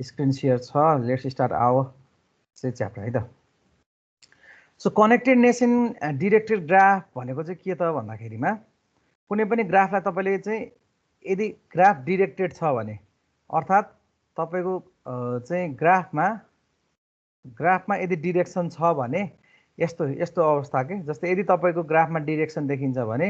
Screen share छ। Let's start our चाहिँ chapter है त। So connectedness in directed graph भनेको चाहिँ के त भन्दाखेरिमा कुनै पनि ग्राफलाई तपाईँले चाहिँ यदि ग्राफ डिरेक्टेड छ भने अर्थात् तपाईँको चाहिँ ग्राफमा यदि डिरेक्सन छ भने यस्तो अवस्था के जस्तै यदि तपाईँको ग्राफमा डिरेक्सन देखिन्छ भने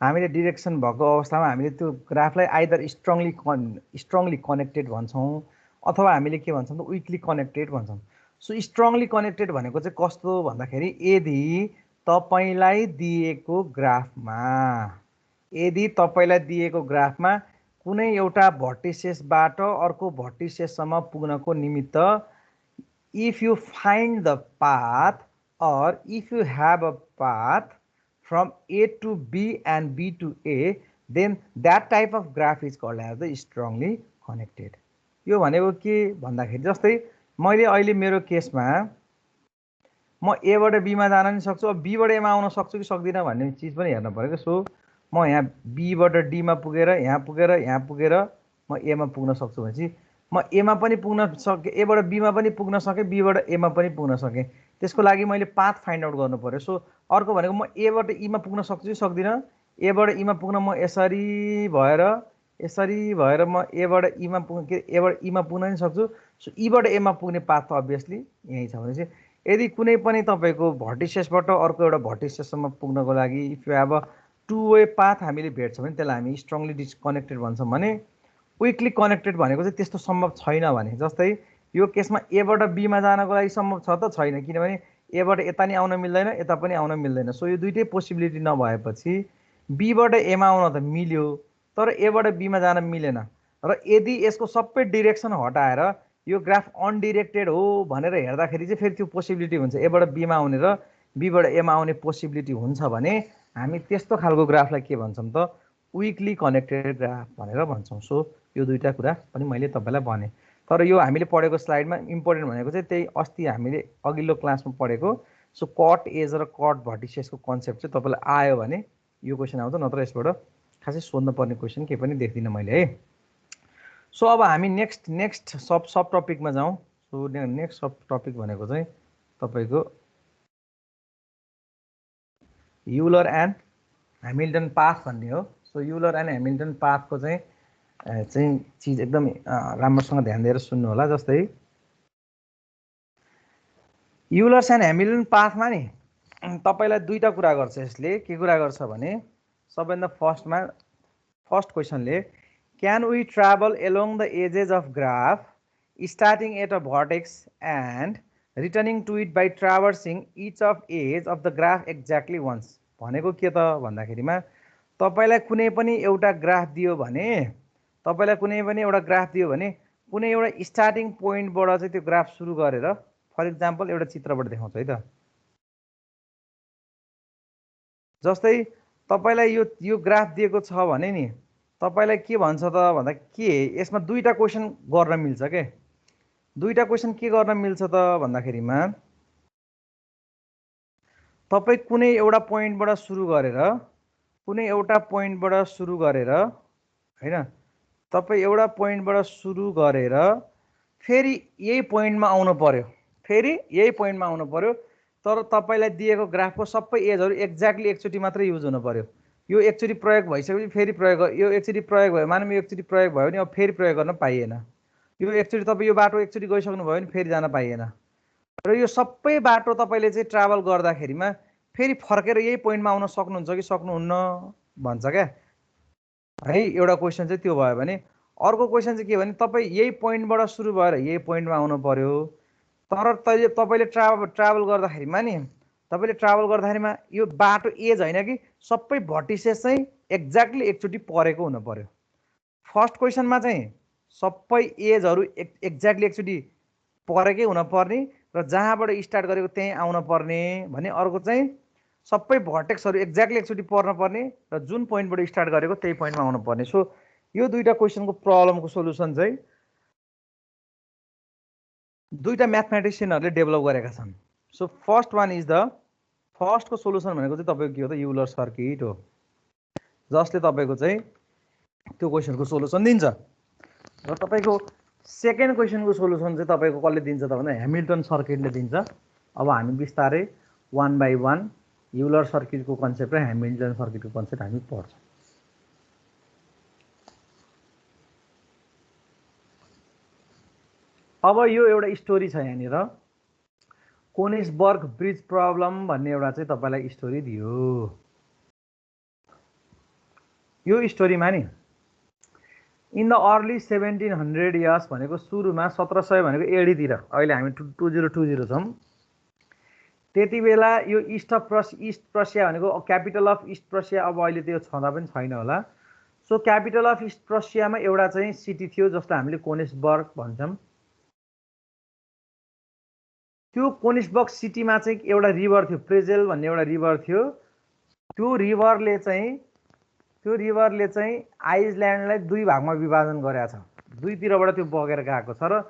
हामीले डिरेक्सन भएको अवस्थामा हामीले त्यो ग्राफलाई आइदर स्ट्रङली कनेक्टेड भन्छौँ अथवा हामीले के भन्छौँ त विकली कनेक्टेड भन्छौँ। सो स्ट्रङली कनेक्टेड भनेको चाहिँ कस्तो भन्दाखेरि यदि तपाईँलाई दिएको ग्राफमा कुनै एउटा भर्टिसेसबाट अर्को भर्टिसेससम्म पुग्नको निमित्त if you find the path or if you have a path from A to B and B to A, then that type of graph is called as the strongly connected. यो भनेको के भन्दाखेरि जस्तै मैले अहिले मेरो केसमा म A बाट B मा जान नि सक्छु, अब B बाट A मा आउन सक्छु कि सक्दिनँ भन्ने चिज पनि हेर्न पर्यो। सो म यहाँ B बाट D मा पुगेर यहाँ पुगेर म A मा पुग्न सक्छु भनेपछि म A मा पनि पुग्न सके, A बाट B मा पनि पुग्न सके, B बाट A मा पनि पुग्न सके। त्यसको लागि मैले पाथ फाइन्ड आउट गर्नु पर्यो। सो अर्को भनेको म A बाट E मा पुग्न सक्छु कि सक्दिनँ। A बाट E मा पुग्न म यसरी भएर म A बाट E मा पुग्न नि सक्छु। सो E बाट A मा पुग्ने पाथ त अभियसली यही छ भनेपछि यदि कुनै पनि तपाईको भर्टिसेसबाट अर्को एउटा भर्टिसेससम्म पुग्नको लागि if you have a two way path हामीले भेट्छौँ भने त्यसलाई हामी स्ट्रङली डिस्कनेक्टेड भन्छौँ भने विकली कनेक्टेड भनेको चाहिँ त्यस्तो सम्भव छैन भने जस्तै यो केसमा A बाट B मा जानको लागि सम्भव छ त छैन, किनभने A बाट यता नि आउन मिल्दैन यता पनि आउन मिल्दैन। सो यो दुईटै पोसिबिलिटी नभएपछि B बाट A मा आउन त मिल्यो तर A बाट B मा जान मिलेन। र यदि यसको सबै डिरेक्सन हटाएर यो ग्राफ अनडिरेक्टेड हो भनेर हेर्दाखेरि चाहिँ फेरि त्यो पोसिबिलिटी हुन्छ A बाट B मा आउने र B बाट A मा आउने पोसिबिलिटी हुन्छ भने हामी त्यस्तो खालको ग्राफलाई के भन्छौँ त विकली कनेक्टेड ग्राफ भनेर भन्छौँ। सो यो दुईटा कुरा पनि मैले तपाईलाई भने। तर यो हामीले पढेको स्लाइडमा इम्पोर्टेन्ट भनेको चाहिँ त्यही अस्ति हामीले अघिल्लो क्लासमा पढेको सो कट एज र कट भर्टिसेसको कन्सेप्ट चाहिँ तपाईलाई आयो भने यो क्वेसन आउँछ, नत्र यसबाट खासै सोध्न पर्ने क्वेसन केही पनि देख्दिनँ मैले है। सो अब हामी नेक्स्ट सब टपिकमा जाउँ। सो नेक्स्ट सब टपिक भनेको चाहिँ तपाईको युलर एन्ड ह्यामिल्टन पाथ भन्ने हो। सो युलर एन्ड ह्यामिल्टन पाथको चाहिँ चिज एकदम राम्रोसँग ध्यान दिएर सुन्नु होला। जस्तै युलर्स एन्ड ह्यामिल्टन पाथमा नि तपाईलाई दुईटा कुरा गर्छ यसले। के कुरा गर्छ भने सबैभन्दा फर्स्ट क्वेसनले can we travel along the edges of graph starting at a vertex and returning to it by traversing each of edge of the graph exactly once भनेको के त भन्दाखेरिमा तपाईलाई कुनै पनि एउटा ग्राफ दियो भने कुनै एउटा स्टार्टिङ पोइन्टबाट चाहिँ त्यो ग्राफ सुरु गरेर फर इक्जाम्पल एउटा चित्रबाट देखाउँछु है त। जस्तै तपाईलाई यो ग्राफ दिएको छ भने नि तपाईलाई के भन्छ त भन्दा के यसमा दुईटा क्वेसन गर्न मिल्छ के। दुईटा क्वेसन के गर्न मिल्छ त भन्दाखेरिमा तपाई कुनै एउटा पोइन्टबाट सुरु गरेर हैन, तपाई एउटा पोइन्टबाट सुरु गरेर फेरि यही पोइन्टमा आउनु पर्यो, तर तपाईलाई दिएको ग्राफको सबै एजहरु एक्ज्याक्टली एकचोटी मात्रै युज हुनु पर्यो। यो एकचोटी प्रयोग भइसकेपछि फेरि यो एकचोटी प्रयोग भयो, मानौँ यो एकचोटी प्रयोग भयो भने अब फेरि प्रयोग गर्न पाइएन। यो एकचोटी तपाईँ यो बाटो एकचोटी गइसक्नु भयो भने फेरि जान पाइएन। र यो सबै बाटो तपाईले चाहिँ ट्राभल गर्दाखेरिमा फेरि फर्केर यही पोइन्टमा आउन सक्नुहुन्छ कि सक्नुहुन्न भन्छ क्या है। एउटा क्वेसन चाहिँ त्यो भयो भने अर्को क्वेसन चाहिँ के भने तपाईँ यही पोइन्टबाट सुरु भएर यही पोइन्टमा आउनु पर्यो, तर तपाईले ट्राभल गर्दाखेरिमा यो बाटो एज होइन कि सबै भर्टिसेस चाहिँ एक्ज्याक्टली एकचोटि परेको हुनु पर्यो। फर्स्ट क्वेसनमा चाहिँ सबै एजहरु एक्ज्याक्टली एकचोटि परेकै हुन पर्ने र जहाँबाट स्टार्ट गरेको त्यही आउन पर्ने भने अर्को चाहिँ सबै भर्टेक्सहरु एक्ज्याक्टली एकचोटि पर्न पर्ने र जुन पोइन्टबाट स्टार्ट गरेको त्यही पोइन्टमा आउन पर्ने। सो यो दुईटा क्वेसनको प्रब्लमको सोलुसन चाहिँ दुईटा म्याथमेटिसियनहरुले डेभलप गरेका छन्। सो फर्स्टको सोलुसन भनेको चाहिँ तपाईको के हो त युलर सर्किट हो, जसले तपाईको चाहिँ त्यो क्वेसनको सोलुसन दिन्छ। र तपाईको सेकेन्ड क्वेसनको सोल्युसन चाहिँ तपाईँको कसले दिन्छ त भन्दा ह्यामिल्टन सर्किटले दिन्छ। अब हामी बिस्तारै 1 by 1 युलर सर्किटको कन्सेप्ट र ह्यामिल्टन सर्किटको कन्सेप्ट हामी पढ्छौँ। अब यो एउटा स्टोरी छ यहाँनिर, कोनिग्सबर्ग ब्रिज प्रब्लम भन्ने एउटा चाहिँ तपाईँलाई स्टोरी दियो। यो स्टोरीमा नि इन द अर्ली 1700 इयर्स भनेको सुरुमा 1700 भनेको एडीतिर, अहिले हामी 2020 छौँ, त्यति बेला यो इस्ट प्रसिया भनेको क्यापिटल अफ इस्ट प्रसिया, अब अहिले त्यो छँदा पनि छैन होला। सो क्यापिटल अफ इस्ट प्रसियामा एउटा चाहिँ सिटी थियो जसलाई हामीले कोनिग्सबर्ग भन्छौँ। त्यो कोनिग्सबर्ग सिटीमा चाहिँ एउटा रिभर थियो, प्रेजेल भन्ने एउटा रिभर थियो। त्यो रिभरले चाहिँ आइसल्यान्डलाई दुई भागमा विभाजन गरेको छ, दुईतिरबाट त्यो बगेर गएको छ। र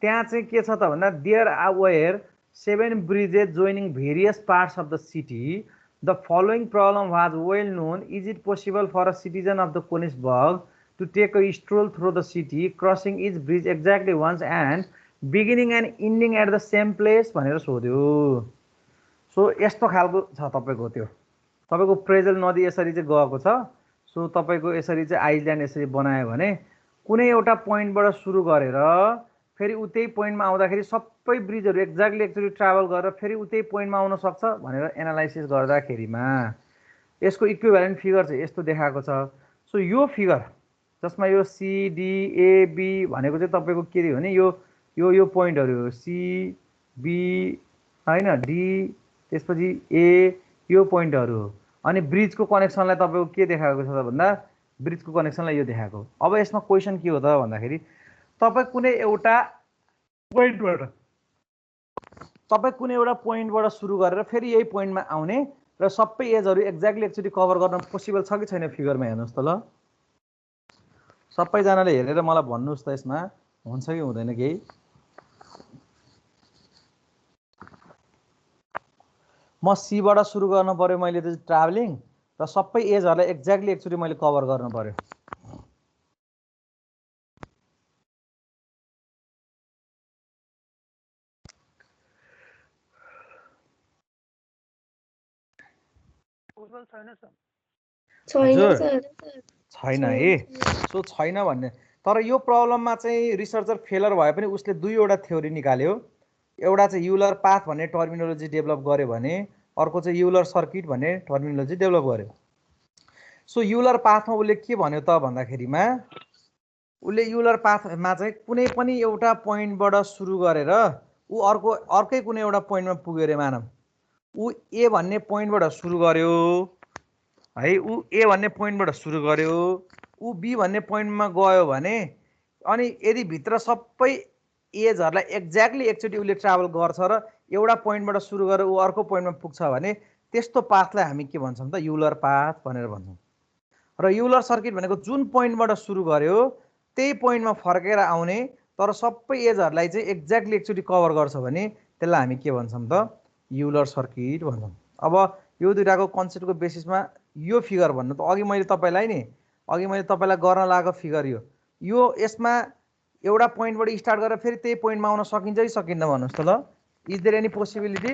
त्यहाँ चाहिँ के छ त भन्दा there were 7 bridges joining various parts of the city. The following problem was well known. Is it possible for a citizen of the Konigsberg to take a stroll through the city crossing each bridge exactly once and beginning and ending at the same place भनेर सोध्यो। So यस्तो खालको छ तपाईँको, त्यो तपाईँको प्रेजेल नदी यसरी चाहिँ गएको छ। सो तपाईँको यसरी चाहिँ आइसल्यान्ड यसरी बनायो भने कुनै एउटा पोइन्टबाट सुरु गरेर फेरि उतै पोइन्टमा आउँदाखेरि सबै ब्रिजहरू एक्ज्याक्टली एकचोटि ट्राभल गरेर फेरि उतै पोइन्टमा आउन सक्छ भनेर एनालाइसिस गर्दाखेरिमा यसको इक्विभ्यालेन्ट फिगर चाहिँ यस्तो देखाएको छ। सो यो फिगर जसमा यो सिडिएबी भनेको चाहिँ तपाईँको के थियो भने यो पोइन्टहरू हो, सिबी होइन, डी, त्यसपछि ए, यो पोइन्टहरू हो। अनि ब्रिजको कनेक्सनलाई तपाईँको के देखाएको छ त भन्दा ब्रिजको कनेक्सनलाई यो देखाएको। अब यसमा क्वेसन के हो त भन्दाखेरि तपाईँ कुनै एउटा पोइन्टबाट सुरु गरेर फेरि यही पोइन्टमा आउने र सबै एजहरू एक्ज्याक्टली एकचोटि कभर गर्न पोसिबल छ कि छैन फिगरमा हेर्नुहोस् त ल। सबैजनाले हेरेर मलाई भन्नुहोस् त यसमा हुन्छ कि हुँदैन केही। म सीबाट सुरु गर्नु पर्यो मैले त ट्राभलिङ, र सबै एजहरूलाई एक्ज्याक्टली एकचोटि मैले कभर गर्नु पर्यो। छैन है, सो छैन भन्ने। तर यो प्रब्लममा चाहिँ रिसर्चर फेलर भए पनि उसले दुईवटा थ्योरी निकाल्यो। एउटा चाहिँ युलर पाथ भन्ने टर्मिनोलोजी डेभलप गर्यो भने अर्को चाहिँ युलर सर्किट भन्ने टर्मिनोलोजी डेभलप गर्यो। सो युलर पाथमा उसले के भन्यो त भन्दाखेरिमा उसले युलर पाथमा चाहिँ कुनै पनि एउटा पोइन्टबाट सुरु गरेर ऊ अर्कै कुनै एउटा पोइन्टमा पुग्यो अरे, मानव ऊ ए भन्ने पोइन्टबाट सुरु गर्यो है, ऊ ए भन्ने पोइन्टबाट सुरु गर्यो, ऊ बी भन्ने पोइन्टमा गयो भने अनि यदि भित्र सबै एजहरूलाई एक्ज्याक्टली एकचोटि उसले ट्राभल गर्छ र एउटा पोइन्टबाट सुरु गरेर ऊ अर्को पोइन्टमा पुग्छ भने त्यस्तो पाथलाई हामी के भन्छौँ त युलर पाथ भनेर भन्छौँ। र युलर सर्किट भनेको जुन पोइन्टबाट सुरु गर्यो त्यही पोइन्टमा फर्केर आउने तर सबै एजहरूलाई चाहिँ एक्ज्याक्टली एकचोटि कभर गर्छ भने त्यसलाई हामी के भन्छौँ त युलर सर्किट भन्छौँ। अब यो दुइटाको कन्सेप्टको बेसिसमा यो फिगर भन्नु त अघि मैले तपाईँलाई गर्न लागेको फिगर यो यसमा एउटा पोइन्टबाट स्टार्ट गरेर फेरि त्यही पोइन्टमा आउन सकिन्छ कि सकिन्न भन्नुहोस् त ल। Is there any possibility?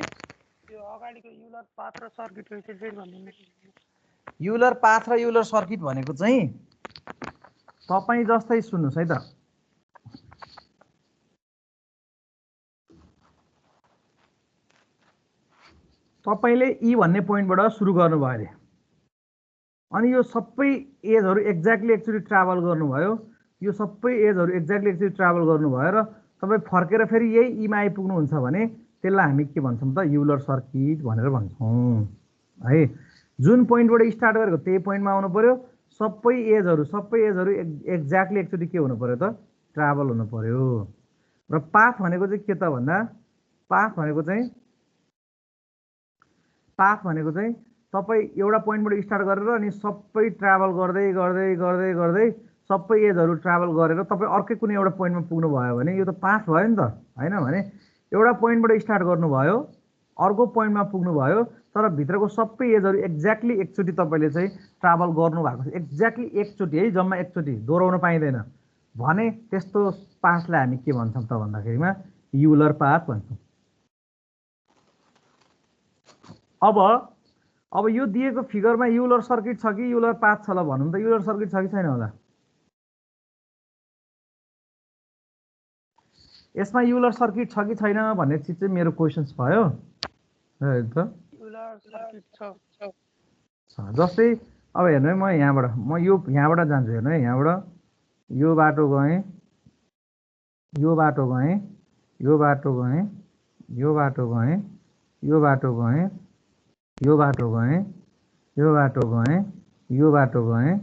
Euler path र युलर सर्किट भनेको चाहिँ तपाईँ जस्तै सुन्नुहोस् है त, तपाईँले ई भन्ने पोइन्टबाट सुरु गर्नुभयो अरे, अनि यो सबै एजहरू एक्ज्याक्टली एकचोटि ट्राभल गर्नुभयो, यो सबै एजहरू एक्ज्याक्टली एकचोटि ट्राभल गर्नुभयो र तपाईँ फर्केर फेरि यही ईमा आइपुग्नुहुन्छ भने त्यसलाई हामी के भन्छौँ त युलर सर्किट भनेर भन्छौँ है। जुन पोइन्टबाट स्टार्ट गरेको त्यही पोइन्टमा आउनु पर्यो, सबै एजहरू एक्ज्याक्टली एकचोटि के हुनु पर्यो त ट्राभल हुनु पर्यो। र पाथ भनेको चाहिँ के त भन्दा पाथ भनेको चाहिँ तपाईँ एउटा पोइन्टबाट स्टार्ट गरेर अनि सबै ट्राभल गर्दै गर्दै गर्दै गर्दै सबै एजहरू ट्राभल गरेर तपाईँ अर्कै कुनै एउटा पोइन्टमा पुग्नु भयो भने यो त पाथ भयो नि त होइन। भने एउटा पोइन्टबाट स्टार्ट गर्नुभयो अर्को पोइन्टमा पुग्नुभयो तर भित्रको सबै एजहरू एक्ज्याक्टली एकचोटि तपाईँले चाहिँ ट्राभल गर्नुभएको छ, एक्ज्याक्टली एकचोटि है, जम्मा एकचोटि दोहोऱ्याउन पाइँदैन। भने त्यस्तो पाथलाई हामी के भन्छौँ त भन्दाखेरिमा युलर पाथ भन्छौँ। अब यो दिएको फिगरमा युलर सर्किट छ कि युलर पाथ छ ल भनौँ त। युलर सर्किट छ कि छैन होला? यसमा युलर सर्किट छ कि छैन भन्ने चिज चाहिँ मेरो क्वेसन्स भयो। युलर सर्किट छ। जस्तै अब हेर्नु है, म यहाँबाट जान्छु। हेर्नु है, यहाँबाट यो बाटो गएँ, यो बाटो गएँ, यो बाटो गएँ, यो बाटो गएँ, यो बाटो गएँ, यो बाटो गएँ, यो बाटो गएँ, यो बाटो गएँ,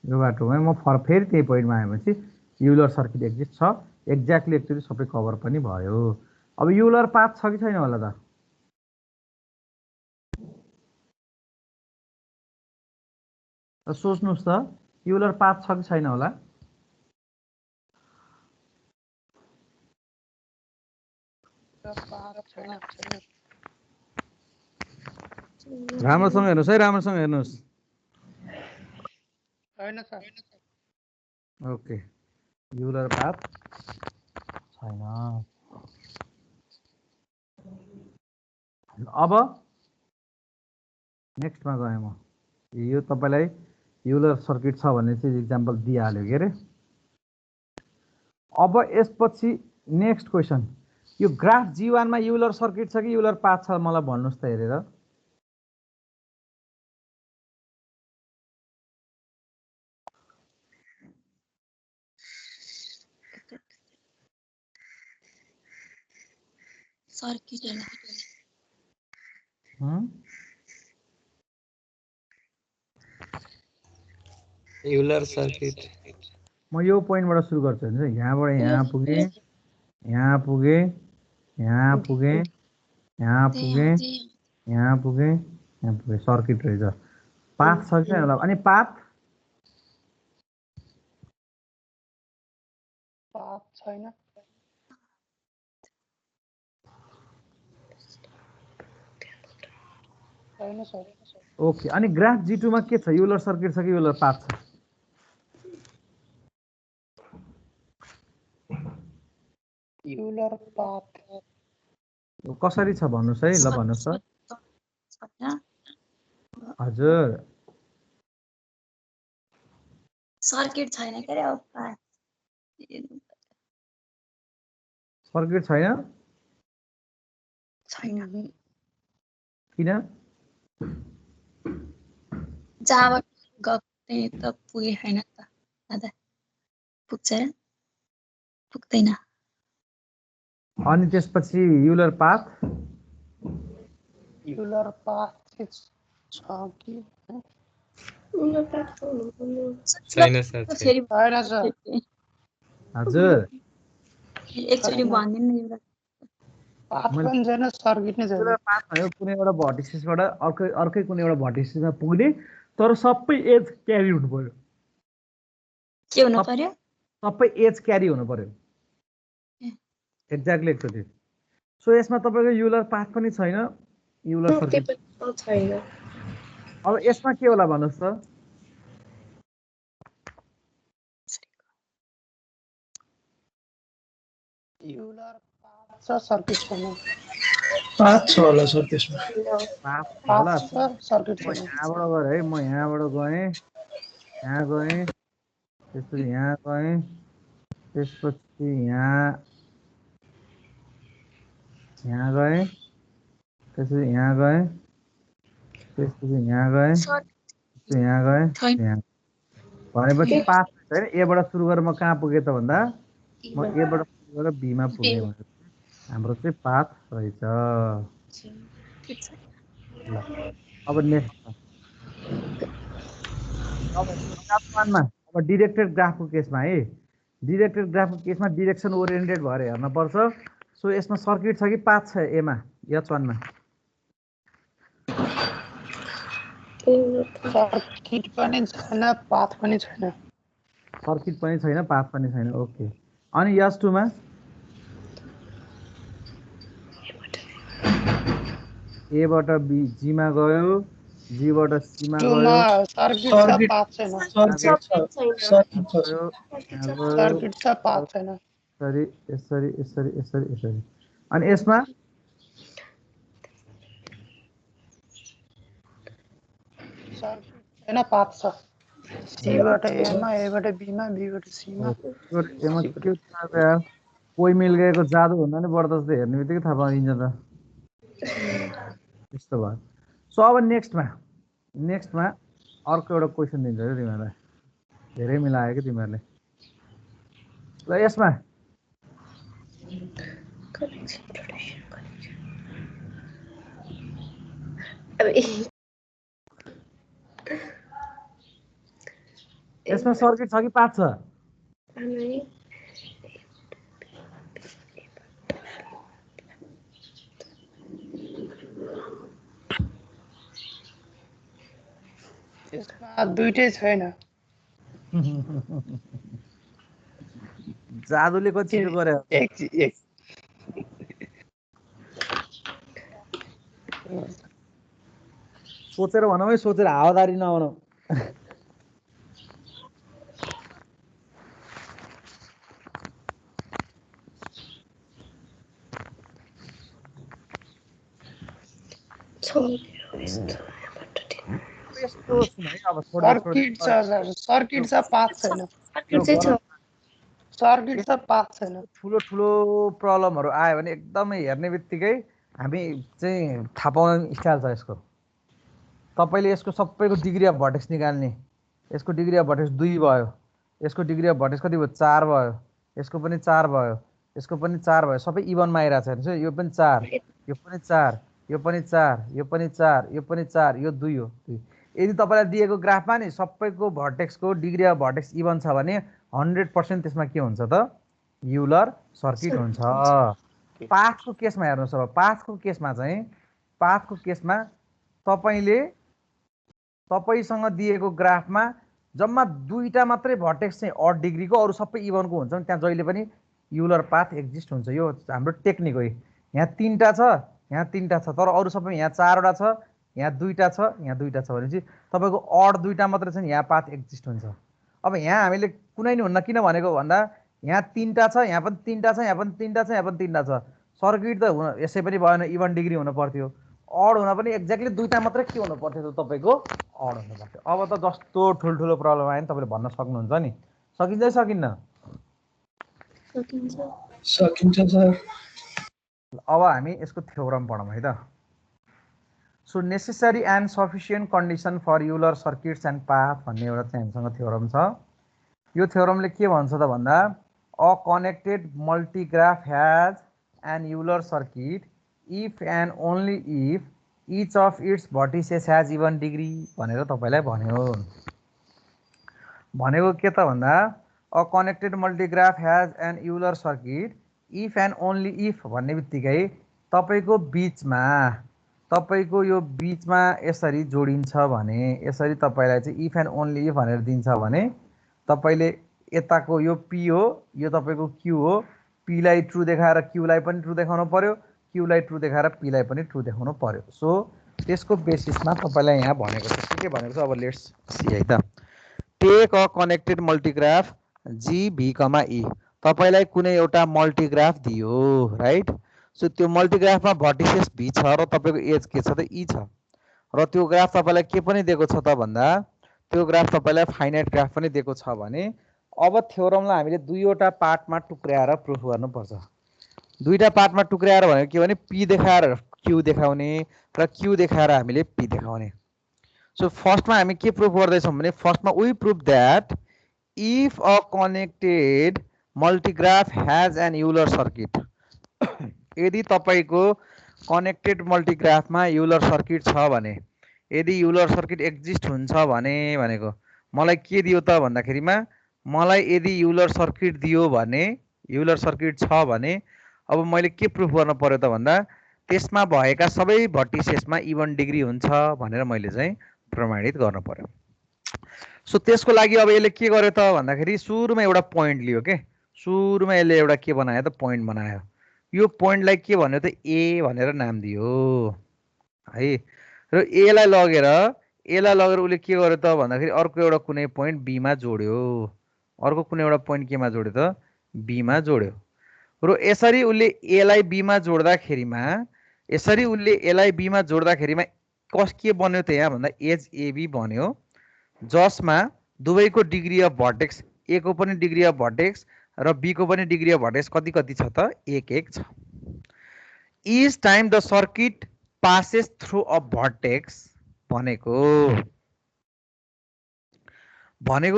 यो बाटो गएँ। म फेरि त्यही पोइन्टमा आएपछि युलर सर्किट एक्जिस्ट छ। एक्ज्याक्टली एक्चुअली सबै कभर पनि भयो। अब युलर पाथ छ कि छैन होला त? सोच्नुहोस् त, युलर पाथ छ कि छैन होला? राम्रोसँग हेर्नुहोस् है, राम्रोसँग हेर्नुहोस्। हैन सर। ओके, युलर पाथ छैन। अब नेक्स्टमा गएँ म। यो तपाईँलाई युलर सर्किट छ भन्ने चाहिँ इक्जाम्पल दिइहाल्यो के अरे। अब यसपछि नेक्स्ट क्वेसन, यो ग्राफ G1 मा युलर सर्किट छ कि युलर पाथ छ मलाई भन्नुहोस् त हेरेर। Circuit Euler circuit. म यो पोइन्टबाट सुरु गर्छु हेर्नुहोस्। यहाँबाट यहाँ पुगे, यहाँ पुगे, यहाँ पुगे, यहाँ पुगे, यहाँ पुगे, यहाँ पुगे, सर्किट रहेछ। पाथ छ कि छैन होला? अनि पाथ छैन। छैन सर। ओके, अनि ग्राफ G2 मा के छ? युलर सर्किट छ कि युलर पाथ छ? Euler path. कसरी छ भन्नुहोस् है, ल भन्नुहोस् त। हजुर, सर्किट छैन के अरे। अब सर्किट छैन। किन? जहाँबाट गए त पुगे छैन त दादा। पुग्छ र पुग्दैन? अनि त्यसपछि युलर पाथ? युलर पाथ छ कि? छैन सर। फेरि छैन सर। हजुर, एकचोटि भनिदिनु न। युलर पाथ पनि छैन, सर्किट नै छैन। युलर पाथ भयो कुनै एउटा भर्टिसेसबाट अर्कै कुनै एउटा भर्टिसेसमा पुग्ने, तर सबै एज क्यारी हुनु पर्यो। के हुनु पर्यो? सबै एज क्यारी हुनु पर्यो। एक्ज्याक्टली एकचोटि। सो यसमा तपाईँको युलर पाथ पनि छैन, युलर सर्किट छैन। अब यसमा के होला भन्नुहोस् त? युलर पाथ छ, सर्किट छैन। पाथ छ होला सर त्यसमा। पाथ छ, सर्किट म छैन। यहाँबाट गएँ है, म यहाँबाट गएँ, यहाँ गएँ, त्यसपछि यहाँ गएँ, त्यसपछि यहाँ गएँ, त्यसपछि यहाँ गएँ, त्यसपछि यहाँ गएँ, यहाँ गएँ, यहाँ भनेपछि पाथ छैन। एबाट सुरु गरेर म कहाँ पुगेँ त भन्दा, म एबाट सुरु गरेर बीमा पुगेँ भनेपछि हाम्रो चाहिँ पाथ रहेछ। ल अब नेक्स्ट, अब डिरेक्टेड ग्राफको केसमा है, डिरेक्टेड ग्राफको केसमा डिरेक्सन ओरिएन्टेड भएर हेर्न पर्छ। सो यसमा सर्किट छ कि पाथ छ? एमा H1 मा सर्किट पनि छैन, पाथ पनि छैन। सर्किट पनि छैन, पाथ पनि छैन। ओके, अनि H2 मा एबाट G मा गयो, जीबाट सीमा टुमा गयो, सर्किट छ सर्किट पाथ छैन सर्किट छ सर्किट छ गयो, यहाँ गयो, सर्किट छ पाथ छैन यसरी यसरी यसरी यसरी यसरी। अनि यसमा सर्किट छैन पाथ छ सीबाट एमा एबाट बीमा बीबाट सीमा एमा के थाहा छ यार, कोही मिल गएको जादु भन्दा नि बढ्दो जस्तो हेर्ने बित्तिकै थाहा पाइन्छ त त्यस्तो भयो। सो अब नेक्स्टमा अर्को एउटा क्वेसन दिन्छ है तिमीहरूलाई, धेरै मिलायो कि तिमीहरूले। ल यसमा यसमा सर्किट छ कि पाथ छ? यसमा दुईटै छैन जादुले कति छिटो गर्यो। एक सोचेर भनौँ है, सोचेर हावादारी नभनौँ। यस्तो सुन है, अब सर्किट छ सर सर्किट छ पाथ छैन सर्किट छ पाथ छैन ठुलो ठुलो प्रब्लमहरू आयो भने एकदमै हेर्ने बित्तिकै हामी चाहिँ थाहा पाउने स्टाइल छ यसको। तपाईँले यसको सबैको डिग्री अफ भर्टेक्स निकाल्ने, यसको डिग्री अफ भर्टेक्स 2 भयो, यसको डिग्री अफ भर्टेक्स कति भयो 4 भयो, यसको पनि 4 भयो, यसको पनि 4 भयो, सबै इभनमा आइरहेको छ हेर्नुहोस् है। यो पनि 4, यो पनि 4, यो पनि 4, यो पनि 4, यो पनि 4, यो 2 हो 2। यदि तपाईँलाई दिएको ग्राफमा नि सबैको भर्टेक्सको डिग्री अफ भर्टेक्स इभन छ भने 100% त्यसमा के हुन्छ त, युलर सर्किट हुन्छ। पाथको केसमा हेर्नुहोस्, अब पाथको केसमा तपाईँसँग दिएको ग्राफमा जम्मा 2टा मात्रै भर्टेक्स चाहिँ अड डिग्रीको, अरू सबै इभनको हुन्छ भने त्यहाँ जहिले पनि युलर पाथ एक्जिस्ट हुन्छ। यो हाम्रो टेक्निक हो। यहाँ 3टा छ, यहाँ 3टा छ, तर अरू सबै यहाँ 4वटा छ, यहाँ 2टा छ, यहाँ 2टा छ भनेपछि तपाईँको अड 2टा मात्रै छ नि, यहाँ पाथ एक्जिस्ट हुन्छ। अब यहाँ हामीले कुनै नि हुन्न किन भनेको भन्दा यहाँ 3टा छ, यहाँ पनि 3टा छ, यहाँ पनि 3टा छ, यहाँ पनि 3टा छ। सर्किट त हुन यसै पनि भएन, इभन डिग्री हुनु पर्थ्यो। अड हुन पनि एक्ज्याक्टली 2टा मात्रै के हुनु पर्थ्यो त तपाईँको अड हुनु पर्थ्यो। अब त जस्तो ठुल्ठुलो प्रब्लम आयो नि तपाईँले भन्न सक्नुहुन्छ नि, सकिन्छ कि सकिन्न? सकिन्छ सर। अब हामी यसको थ्योरम पढौँ है त। So necessary and sufficient condition for Euler circuits and path भन्ने एउटा चाहिँ हामीसँग थ्योरम छ। यो थ्योरमले के भन्छ त भन्दा a connected multigraph has an Euler circuit if and only if each of its vertices has even degree भनेर तपाईँलाई भन्यो। भनेको के त भन्दा a connected multigraph has an Euler circuit if and only if भन्ने बित्तिकै तपाईँको यो बिचमा यसरी जोडिन्छ भने, यसरी तपाईँलाई चाहिँ इफ एन्ड ओन्ली इफ भनेर दिन्छ भने तपाईँले यताको यो पी हो, यो तपाईँको क्यू हो, पीलाई ट्रु देखाएर क्यूलाई पनि ट्रु देखाउनु पर्यो, क्यूलाई ट्रु देखाएर पीलाई पनि ट्रु देखाउनु पर्यो। सो त्यसको बेसिसमा तपाईँलाई यहाँ भनेको छ के भनेको छ, अब लेट्स सी है त। टेक अ कनेक्टेड मल्टिग्राफ जी भी कमा ई, तपाईँलाई कुनै एउटा मल्टिग्राफ दियो राइट। सो त्यो मल्टिग्राफमा भर्टिसेस भी छ र तपाईँको एज के छ त ई छ, र त्यो ग्राफ तपाईँलाई के पनि दिएको छ त भन्दा त्यो ग्राफ तपाईँलाई फाइनाइट ग्राफ पनि दिएको छ भने अब थ्योरमलाई हामीले 2वटा पार्टमा टुक्र्याएर प्रुफ गर्नुपर्छ। 2टा पार्टमा टुक्र्याएर भनेको के भने पी देखाएर क्यू देखाउने र क्यू देखाएर हामीले पी देखाउने। सो फर्स्टमा हामी के प्रुफ गर्दैछौँ भने फर्स्टमा we proof that if a connected multigraph has an Euler circuit, यदि तपाईँको कनेक्टेड मल्टिग्राफमा युलर सर्किट छ भने, यदि युलर सर्किट एक्जिस्ट हुन्छ भने भनेको मलाई के दियो त भन्दाखेरिमा मलाई यदि युलर सर्किट दियो भने, युलर सर्किट छ भने अब मैले के प्रुफ गर्न पर्यो त भन्दा त्यसमा भएका सबै भर्टिसेसमा इभन डिग्री हुन्छ भनेर मैले चाहिँ प्रमाणित गर्न पर्यो। सो त्यसको लागि अब यसले के गर्यो त भन्दाखेरि सुरुमा एउटा पोइन्ट लियो के, सुरुमा यसले एउटा के बनायो त पोइन्ट बनायो। यो पोइन्टलाई के भन्यो त ए भनेर नाम दियो है, र एलाई लगेर एलाई लगेर उसले के गर्यो त भन्दाखेरि अर्को एउटा कुनै पोइन्ट बीमा जोड्यो, अर्को कुनै एउटा पोइन्ट केमा जोड्यो त बीमा जोड्यो। र यसरी उसले एलाई बीमा जोड्दाखेरिमा कस के बन्यो त यहाँ भन्दा एज एबी बन्यो, जसमा दुवैको डिग्री अफ भर्टेक्स, ए को पनि डिग्री अफ भर्टेक्स र बी को पनि डिग्री अफ भर्टेक्स कति कति छ त 1 छ। Each time the circuit passes through a vertex भनेको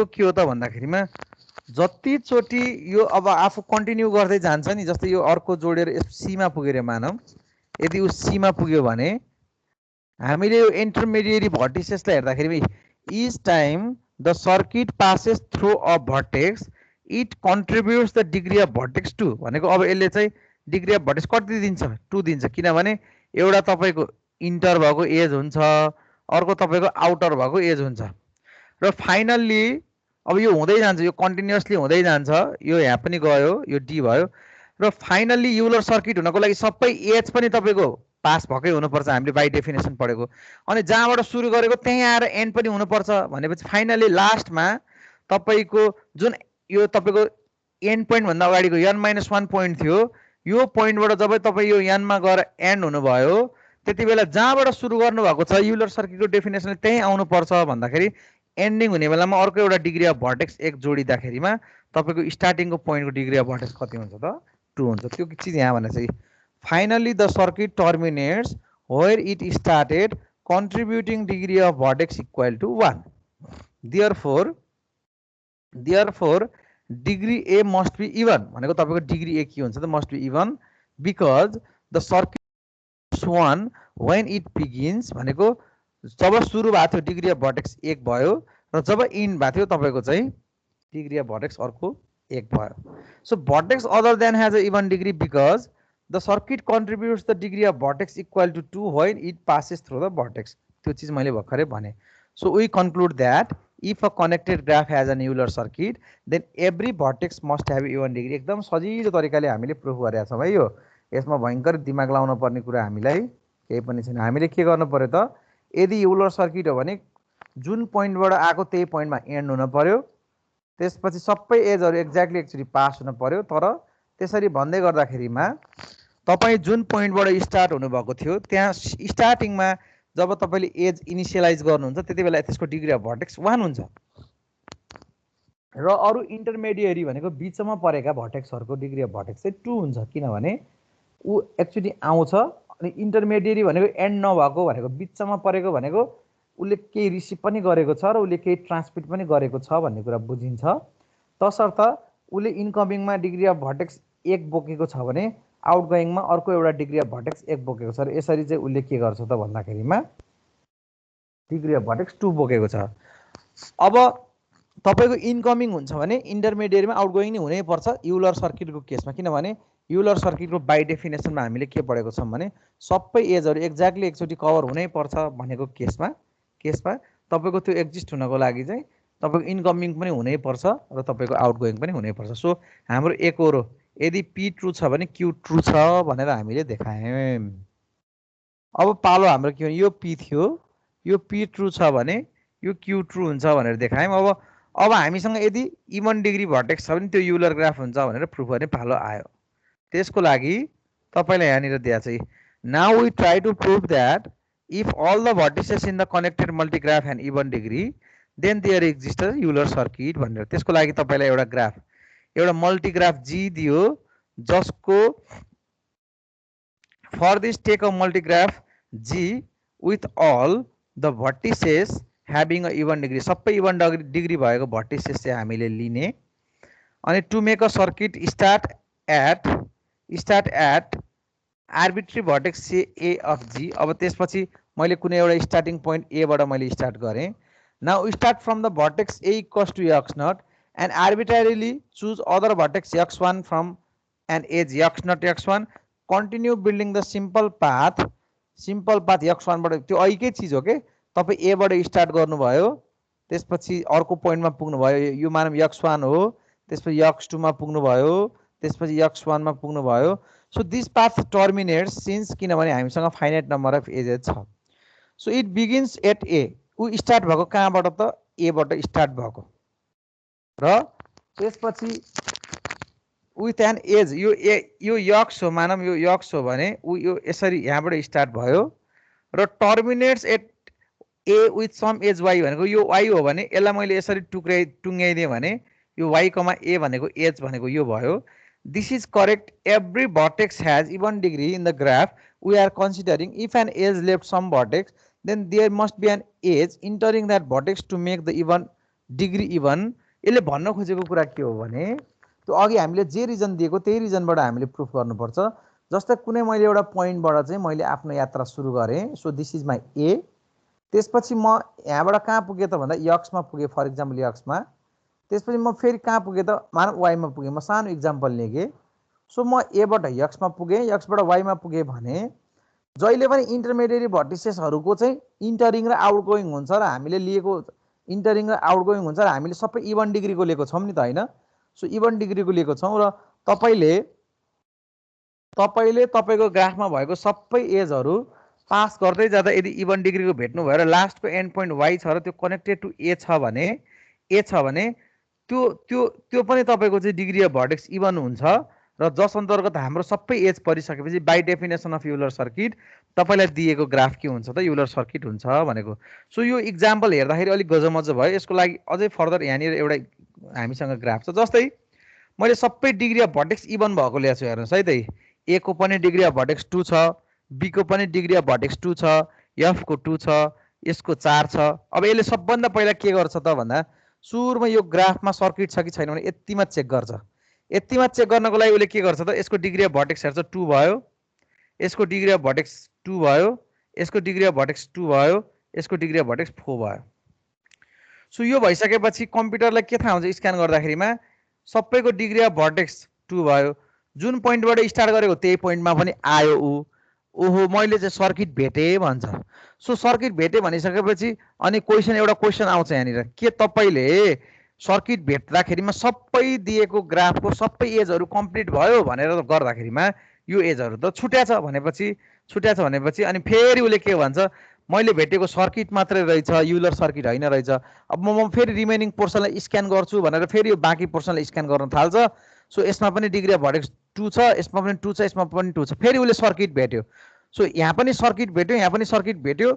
के हो त भन्दाखेरिमा जतिचोटि यो अब आफू कन्टिन्यू गर्दै जान्छ नि, जस्तै यो अर्को जोडेर सीमा पुगेर मानौँ, यदि ऊ सीमा पुग्यो भने हामीले यो इन्टरमिडिएट भर्टिसेसलाई हेर्दाखेरि each time the circuit passes through a vertex it contributes the degree of vertex two भनेको अब यसले चाहिँ डिग्री अफ भर्टेक्स कति दिन्छ 2 दिन्छ, किनभने एउटा तपाईँको इन्टर भएको एज हुन्छ, अर्को तपाईँको आउटर भएको एज हुन्छ। र फाइनल्ली अब यो हुँदै जान्छ, यो कन्टिन्युअसली हुँदै जान्छ, यो यहाँ पनि गयो, यो डी भयो, र फाइनल्ली युलर सर्किट हुनको लागि सबै एज पनि तपाईँको पास भएकै हुनुपर्छ, हामीले बाई डेफिनेसन पढेको। अनि जहाँबाट सुरु गरेको त्यहीँ आएर एन्ड पनि हुनुपर्छ भनेपछि फाइनल्ली लास्टमा तपाईँको जुन यो तपाईँको एन्ड पोइन्ट भन्दा अगाडिको n-1 पोइन्ट थियो, यो पोइन्टबाट जब तपाईँ यो एनमा गएर एन्ड हुनुभयो त्यति बेला जहाँबाट सुरु गर्नुभएको छ युलर सर्किटको डेफिनेसनले त्यहीँ आउनुपर्छ भन्दाखेरि एन्डिङ हुने बेलामा अर्को एउटा डिग्री अफ भर्टेक्स 1 जोडिँदाखेरिमा तपाईँको स्टार्टिङको पोइन्टको डिग्री अफ भर्टेक्स कति हुन्छ त 2 हुन्छ। त्यो चिज यहाँ भने चाहिँ finally the circuit terminates where it started contributing degree of vertex equal to 1। Therefore degree A must be even भनेको तपाईँको डिग्री ए के हुन्छ त must be even because the circuit 1 when it begins भनेको जब सुरु भएको थियो डिग्री अफ भर्टेक्स 1 भयो र जब इन्ड भएको थियो तपाईँको चाहिँ डिग्री अफ भर्टेक्स अर्को 1 भयो। So vertex other than has a even degree because the circuit contributes the degree of vertex equal to 2 when it passes through the vertex. त्यो चिज मैले भर्खरै भने। So we conclude that if a connected graph has an Euler circuit then every vertex must have even degree। एकदम सजिलो तरिकाले हामीले proof गरेका छौँ है। यो यसमा भयंकर दिमाग लाउनु पर्ने कुरा हामीलाई केही पनि छैन। हामीले के गर्नु पर्यो त, यदि युलर सर्किट हो भने जुन पोइन्टबाट आएको त्यही पोइन्टमा एन्ड हुन पर्यो, त्यसपछि सबै एजहरु एक्ज्याक्टली एकचोटि पास हुन पर्यो। तर त्यसरी भन्दै गर्दाखेरिमा तपाई जुन पोइन्टबाट स्टार्ट हुनुभएको थियो त्यहाँ स्टार्टिङमा जब तपाईले एज इनिशियलाइज गर्नुहुन्छ त्यति बेला त्यसको डिग्री अफ भर्टेक्स 1 हुन्छ र अरु इन्टरमिडिएरी भनेको बीचमा परेका भर्टेक्सहरुको डिग्री अफ भर्टेक्स चाहिँ 2 हुन्छ, किनभने उ एक्चुअली आउँछ। अनि इन्टरमिडिएरी भनेको एन्ड नभएको भनेको बीचमा परेको भनेको उले केही रिसिभ पनि गरेको छ र उले केही ट्रान्समिट पनि गरेको छ भन्ने कुरा बुझिन्छ। तसर्थ उले इनकमिङमा डिग्री अफ भर्टेक्स 1 बोकेको छ भने आउटगोइङमा अर्को एउटा डिग्री अफ भर्टेक्स 1 बोकेको छ र यसरी चाहिँ उले के गर्छ त भन्दाखेरिमा डिग्री अफ भर्टेक्स 2 बोकेको छ। अब तपाईको इनकमिङ हुन्छ भने इन्टरमिडिएटमा आउटगोइङ नै हुनै पर्छ युलर सर्किटको केसमा, किनभने युलर सर्किटको बाइ डेफिनेसनमा हामीले के पढेको छौं भने सबै एजहरु एक्ज्याक्टली एकचोटी कभर हुनै पर्छ भनेको केसमा तपाईको त्यो एक्जिस्ट हुनको लागि चाहिँ तपाईको इनकमिङ पनि हुनै पर्छ र तपाईको आउटगोइङ पनि हुनै पर्छ। सो हाम्रो एकहोरो यदि p ट्रू छ भने q ट्रू छ भनेर हामीले देखायौं। अब पालो हाम्रो के हो, यो p थियो, यो p ट्रू छ भने यो q ट्रू हुन्छ भनेर देखायौं। अब हामीसँग यदि इवन डिग्री भर्टेक्स छ भने त्यो युलर ग्राफ हुन्छ भनेर प्रुफ गर्ने पालो आयो। त्यसको लागि तपाईलाई यहाँनिर दिया छ, now we try to prove that if all the vertices in the connected multigraph and even degree then there exists a Euler circuit भनेर। त्यसको लागि तपाईलाई एउटा ग्राफ, एउटा मल्टिग्राफ G दियो जसको for this take a multigraph G with all the vertices having a even degree, सबै even degree भएको vertices चाहिँ हामीले लिने। अनि to make a circuit start at arbitrary vertex say A of G। अब त्यसपछि मैले कुनै एउटा स्टार्टिङ पोइन्ट A बाट मैले स्टार्ट गरे। Now we start from the vertex A equals to x0 and arbitrarily choose other vertex x1 from an edge x0 x1, continue building the simple path x1 बाट। त्यो अहिकै चीज हो के, तपाई A बाट स्टार्ट गर्नुभयो त्यसपछि अर्को पोइन्टमा पुग्नुभयो, यो मानम x1 हो, त्यसपछि x2 मा पुग्नुभयो, त्यसपछि x1 मा पुग्नुभयो। So this path terminates since, किनभने हामीसँग फाइनाइट नम्बर अफ एजेस छ। So it begins at A, ऊ स्टार्ट भएको कहाँबाट त एबाट स्टार्ट भएको र त्यसपछि विथ एन एज यो यक्स हो मानम यो यक्स हो भने ऊ यो यसरी यहाँबाट स्टार्ट भयो र terminates at A with some edge Y भनेको यो वाई हो भने यसलाई मैले यसरी टुङ्ग्याइदिएँ भने यो वाई कमा ए भनेको एज भनेको यो भयो this is correct every vertex has even degree in the graph we are considering if an edge left some vertex then there must be an edge entering that vertex to make the even degree even यसले भन्न खोजेको कुरा के हो भने त्यो अघि हामीले जे रिजन दिएको त्यही रिजनबाट हामीले प्रुफ गर्नुपर्छ जस्तै कुनै मैले एउटा पोइन्टबाट चाहिँ मैले आफ्नो यात्रा सुरु गरेँ सो दिस इज माई ए त्यसपछि म यहाँबाट कहाँ पुगेँ त भन्दा यक्समा पुगेँ फर इक्जाम्पल यक्समा त्यसपछि म फेरि कहाँ पुगेँ त मान वाईमा पुगेँ म सानो इक्जाम्पल लिएँ सो म एबाट यक्समा पुगेँ यक्सबाट वाईमा पुगेँ भने जहिले पनि इन्टरमिडिएट भर्टिसेसहरूको चाहिँ इन्टरिङ र आउटगोइङ हुन्छ र हामीले लिएको इन्टरिङ र आउटगोइङ हुन्छ र हामीले सबै इभन डिग्रीको लिएको छौँ नि त होइन सो इभन डिग्रीको लिएको छौँ र तपाईँले तपाईँको ग्राफमा भएको सबै एजहरू पास गर्दै जाँदा यदि इभन डिग्रीको भेट्नु भयो र लास्टको एन्ड पोइन्ट वाई छ र त्यो कनेक्टेड टु ए छ भने त्यो पनि तपाईँको चाहिँ डिग्री अफ भर्टेक्स इभन हुन्छ र जस अन्तर्गत हाम्रो सबै एज परिसकेपछि by definition of Euler circuit तपाईँलाई दिएको ग्राफ के हुन्छ त युलर सर्किट हुन्छ भनेको सो यो इक्जाम्पल हेर्दाखेरि अलिक गजमज भयो यसको लागि अझै फर्दर यहाँनिर एउटा हामीसँग ग्राफ छ जस्तै मैले सबै डिग्री अफ भर्टेक्स इभन भएको ल्याएको छु हेर्नुहोस् है त ए को पनि डिग्री अफ भर्टेक्स 2 छ बी को पनि डिग्री अफ भर्टेक्स 2 छ एफ को 2 छ यसको 4 छ अब यसले सबभन्दा पहिला के गर्छ त भन्दा सुरुमा यो ग्राफमा सर्किट छ कि छैन भने यतिमा चेक गर्छ यतिमा चेक गर्नको लागि उसले के गर्छ त यसको डिग्री अफ भर्टेक्स हेर्छ 2 भयो यसको डिग्री अफ भर्टेक्स 2 भयो यसको डिग्री अफ भर्टेक्स 2 भयो यसको डिग्री अफ भर्टेक्स 4 भयो सो यो भइसकेपछि कम्प्युटरलाई के थाहा हुन्छ स्क्यान गर्दाखेरिमा सबैको डिग्री अफ भर्टेक्स 2 भयो जुन पोइन्टबाट स्टार्ट गरेको त्यही पोइन्टमा पनि आयो ओहो मैले चाहिँ सर्किट भेटेँ भन्छ सो सर्किट भेटेँ भनिसकेपछि अनि एउटा क्वेसन आउँछ यहाँनिर के तपाईँले सर्किट भेट्दाखेरिमा सबै दिएको ग्राफको सबै एजहरू कम्प्लिट भयो भनेर गर्दाखेरिमा यो एजहरू त छुट्या छ भनेपछि अनि फेरि उसले के भन्छ मैले भेटेको सर्किट मात्रै रहेछ युलर सर्किट होइन रहेछ अब म फेरि रिमेनिङ पोर्सनलाई स्क्यान गर्छु भनेर फेरि यो बाँकी पोर्सनलाई स्क्यान गर्न थाल्छ सो यसमा पनि डिग्री अफ भर्टेक्स 2 छ यसमा पनि 2 छ यसमा पनि 2 छ फेरि उसले सर्किट भेट्यो सो यहाँ पनि सर्किट भेट्यो यहाँ पनि सर्किट भेट्यो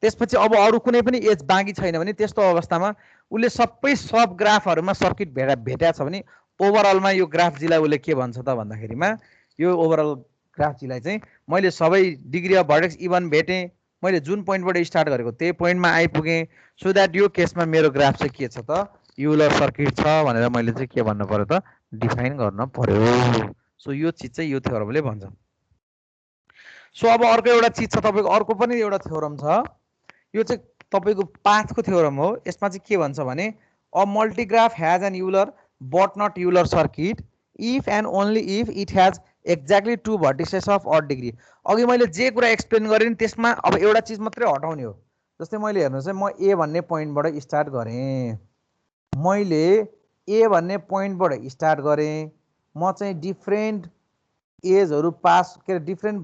त्यसपछि अब अरू कुनै पनि एज बाँकी छैन भने त्यस्तो अवस्थामा उसले सबै सब ग्राफहरूमा सर्किट भेटेको छ भने ओभरअलमा यो ग्राफजीलाई उसले के भन्छ त भन्दाखेरिमा यो ओभरअल ग्राफजीलाई चाहिँ मैले सबै डिग्री अफ भर्टेक्स इभन भेटेँ मैले जुन पोइन्टबाट स्टार्ट गरेको त्यही पोइन्टमा आइपुगेँ सो द्याट यो केसमा मेरो ग्राफ चाहिँ के छ त युलर सर्किट छ भनेर मैले चाहिँ के भन्नु पर्यो त डिफाइन गर्न पर्यो सो यो चिज चाहिँ यो थ्योरमले भन्छ सो अब अर्को एउटा चिज छ तपाईँको अर्को पनि एउटा थ्योरम छ यो चाहिँ तपाईँको पाथको थ्योरम हो यसमा चाहिँ के भन्छ भने a multigraph has an Euler but not Euler circuit if and only if it has exactly 2 vertices of odd degree अघि मैले जे कुरा एक्सप्लेन गरेँ नि त्यसमा अब एउटा चिज मात्रै हटाउने हो जस्तै मैले हेर्नुहोस् है म ए भन्ने पोइन्टबाट स्टार्ट गरेँ मैले ए भन्ने पोइन्टबाट स्टार्ट गरेँ म चाहिँ डिफ्रेन्ट एजहरू पास के अरे डिफ्रेन्ट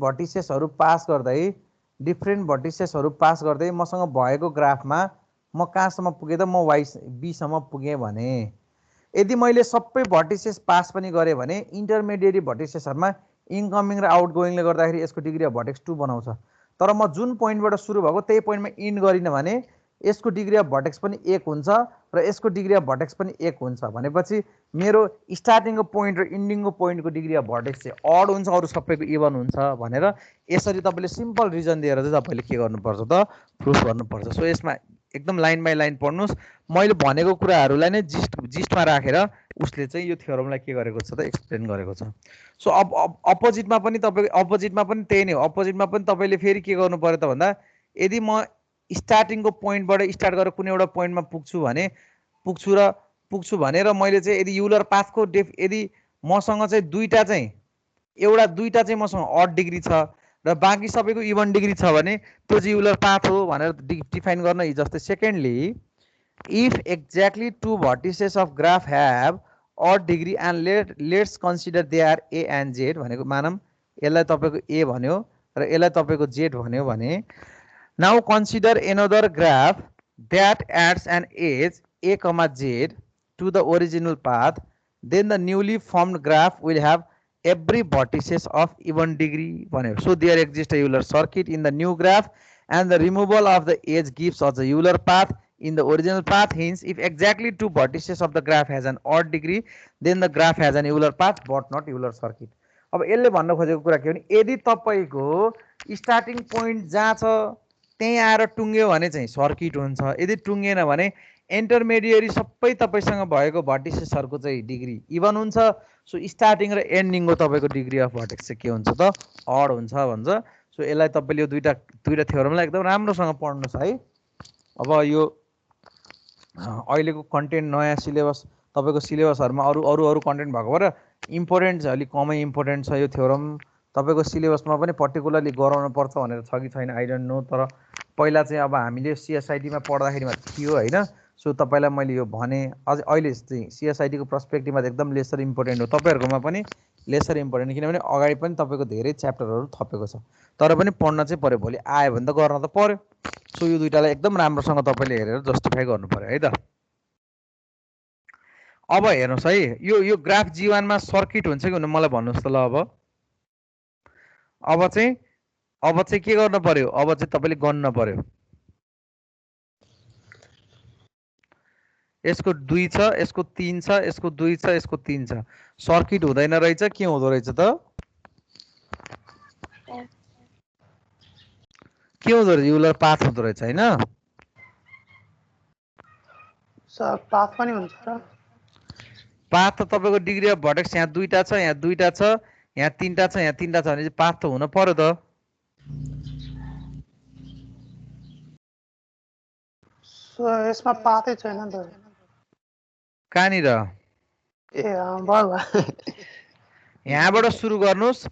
भर्टिसेसहरू पास गर्दै मसँग भएको ग्राफमा म कहाँसम्म पुगेँ त म बीसम्म पुगेँ भने यदि मैले सबै भर्टिसेस पास पनि गरेँ भने इन्टरमिडिएट भर्टिसेसहरूमा इन्कमिङ र आउटगोइङले गर्दाखेरि यसको डिग्री अफ भर्टेक्स 2 बनाउँछ तर म जुन पोइन्टबाट सुरु भएको त्यही पोइन्टमा इन्ड गरिनँ भने यसको डिग्री अफ भर्टेक्स पनि 1 हुन्छ र यसको डिग्री अफ भर्टेक्स पनि 1 हुन्छ भनेपछि मेरो स्टार्टिङको पोइन्ट र इन्डिङको पोइन्टको डिग्री अफ भर्टेक्स चाहिँ अड हुन्छ अरू सबैको इभन हुन्छ भनेर यसरी तपाईँले सिम्पल रिजन दिएर चाहिँ तपाईँले के गर्नुपर्छ त प्रुफ गर्नुपर्छ सो यसमा एकदम लाइन बाई लाइन पढ्नुहोस् मैले भनेको कुराहरूलाई नै जिस्टमा राखेर उसले चाहिँ यो थ्योरमलाई के गरेको छ त एक्सप्लेन गरेको छ सो अब अपोजिटमा पनि त्यही नै हो अपोजिटमा पनि तपाईँले फेरि के गर्नु पर्यो त भन्दा यदि म स्टार्टिङको पोइन्टबाट स्टार्ट गरेर कुनै एउटा पोइन्टमा पुग्छु भनेर मैले चाहिँ यदि युलर पाथको यदि मसँग चाहिँ दुईटा चाहिँ मसँग अड डिग्री छ र बाँकी सबैको इभन डिग्री छ भने त्यो चाहिँ युलर पाथ हो भनेर डिफाइन गर्न जस्तै secondly if exactly 2 vertices of graph have odd degree and let's consider they are A and Z भनेको मानम यसलाई तपाईँको ए भन्यो र यसलाई तपाईँको जेड भन्यो भने now consider another graph that adds an edge a comma z to the original path, then the newly formed graph will have every vertices of even degree whenever. So there exists a Euler circuit in the new graph, and the removal of the edge gives us a Euler path in the original path. Hence, if exactly two vertices of the graph has an odd degree, then the graph has an Euler path but not Euler circuit. अब यसले भन्न खोजेको कुरा के हो भने यदि तपाईको स्टार्टिङ पोइन्ट जहाँ छ त्यही आएर टुङ्ग्यो भने चाहिँ सर्किट हुन्छ, यदि टुङ्गेन भने इन्टरमिडिएरी सबै तपाईसँग भएको भर्टिसेसहरुको चाहिँ डिग्री इभन हुन्छ। सो स्टार्टिङ र एन्डिङको तपाईको डिग्री अफ भर्टेक्स चाहिँ के हुन्छ त अड हुन्छ भन्छ। सो यसलाई तपाईले यो दुईटा थ्योरमलाई एकदम राम्रोसँग पढ्नुस् है। अब यो अहिलेको कन्टेन्ट नयाँ सिलेबस तपाईको सिलेबसहरुमा अरु कन्टेन्ट भएको भएर इम्पोर्टेन्ट चाहिँ अलिक कमै इम्पोर्टेन्ट छ यो थ्योरम। तपाईको सिलेबसमा पनि पर्टिकुलरली गराउनु पर्छ भनेर छ कि छैन आई डोन्ट नो, तर पहिला चाहिँ अब हामीले सिएसआइटीमा पढ्दाखेरिमा थियो हैन। सो तपाईलाई मैले यो भने अझ अहिले चाहिँ सिएसआइटी को पर्सपेक्टिभमा एकदम लेसर इम्पोर्टेन्ट हो, तपाईहरुकोमा पनि लेसर इम्पोर्टेन्ट किनभने अगाडि पनि तपाईको धेरै च्याप्टरहरु थपेको छ, तर पनि पढ्न चाहिँ पर्यो, भोलि आयो भने त गर्न त पर्यो। सो यो दुईटालाई एकदम राम्रोसँग तपाईले हेरेर जस्टिफाई गर्नु पर्यो है त। अब हेर्नुस् है, यो ग्राफ जी1 मा सर्किट हुन्छ कि हुन्न मलाई भन्नुस् त ल। अब चाहिँ के गर्न पर्यो, अब चाहिँ तपाईले गन्न पर्यो। यसको 2 छ, यसको 3 छ, यसको 2 छ, यसको 3 छ, सर्किट हुँदैन रहेछ, के हुँदो रहेछ त के हुँदो रहेछ, युलर पाथ हुँदो रहेछ हैन सर? पाथ पनि हुन्छ र? पाथ त तपाईको डिग्री अफ भर्टेक्स यहाँ दुईटा छ, यहाँ दुईटा छ, यहाँ तीनटा छ, यहाँ तीनटा छ भने चाहिँ पाथ त हुन पर्यो त। सर यसमा पाथै छैन त। कहाँनिर? ए भयो यहाँबाट सुरु गर्नुस्,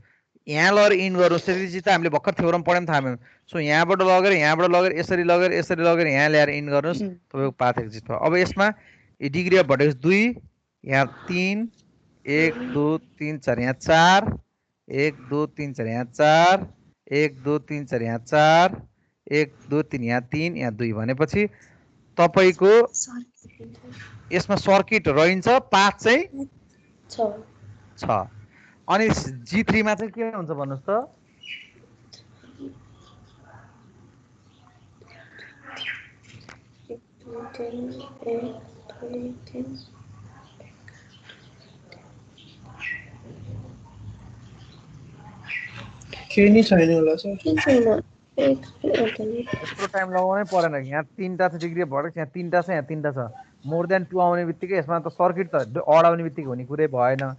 यहाँ लगेर इन गर्नुस्, त्यसपछि त हामीले भर्खर थ्योरम पढ्यौं थाहा भयो। सो यहाँबाट लगेर यसरी लगेर यहाँ ल्याएर इन गर्नुस्, तपाईको पाथ एक्जिस्ट भयो। अब यसमा डिग्री अफ भर्टेक्स 2, यहाँ 3, 1 2 3 4, यहाँ 4, 1 2 3 4, यहाँ 4, 1 2 3 4, यहाँ 4, 1 2 3, यहाँ 3, यहाँ 2 भनेपछि तपाईको यसमा सर्किट रहन्छ, पाथ चाहिँ छ। अनि जी3 मा चाहिँ के हुन्छ भन्नुस् त? के नि छैन होला सर। यत्रो टाइम लगाउनै परेन, यहाँ 3टा छ डिग्री भर्टेक्स, यहाँ 3टा छ, यहाँ 3टा छ। मोर देन 2 आउने बित्तिकै यसमा त सर्किट त अड आउने बित्तिकै हुने कुरै भएन,